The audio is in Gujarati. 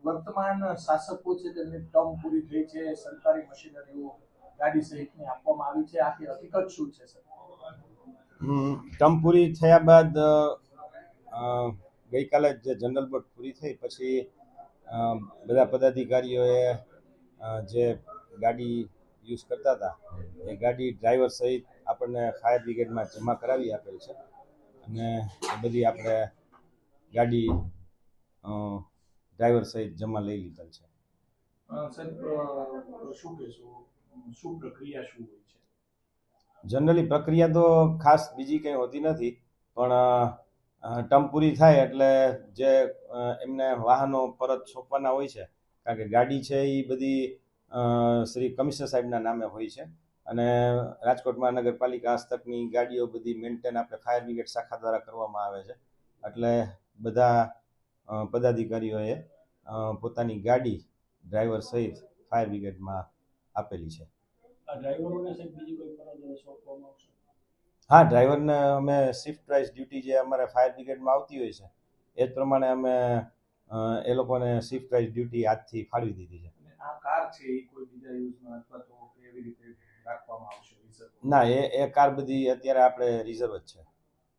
વર્તમાન શાસકો છે તેમની ટર્મ પૂરી થઈ છે, સરકારી મશીનરીઓ ગાડી સહિતની આપવામાં આવી છે, આખી હકીકત શું છે સર? ટર્મ પૂરી થયા બાદ ગઈકાલે જે જનરલ બોર્ડ પૂરી થઈ પછી બધા પદાધિકારીઓએ જે ગાડી યુઝ કરતા હતા એ ગાડી ડ્રાઈવર સહિત આપણને ફાયર બ્રિગેડમાં જમા કરાવી આપેલ છે અને એ બધી આપણે ગાડી ડ્રાઈવર સહિત જમા લઈ લીધેલ છે. શું કહેશો, શું પ્રક્રિયા શું હોય છે? જનરલી પ્રક્રિયા તો ખાસ બીજી કંઈ હોતી નથી, પણ ટર્મ પૂરી થાય એટલે જે એમને વાહનો પરત સોંપવાના હોય છે, કારણ કે ગાડી છે એ બધી શ્રી કમિશનર સાહેબના નામે હોય છે અને રાજકોટ મહાનગરપાલિકા હસ્તકની ગાડીઓ બધી મેન્ટેન આપણે ફાયર બ્રિગેડ શાખા દ્વારા કરવામાં આવે છે. એટલે બધા પદાધિકારીઓએ પોતાની ગાડી ડ્રાઈવર સહિત ફાયર બ્રિગેડમાં આપેલી છે. હા, ડ્રાઈવરને અમે શિફ્ટ વાઇઝ ડ્યુટી જે અમારે ફાયર બ્રિગેડમાં આવતી હોય છે એ જ પ્રમાણે અમે એ લોકોને શિફ્ટ વાઇઝ ડ્યુટી આજથી ફાળવી દીધી છે. આ કાર છે એ કોઈ બીજા યુઝમાં અથવા તો કેવી રીતે રાખવામાં આવશે? ના, એ કાર બધી અત્યારે આપણે રિઝર્વ જ છે.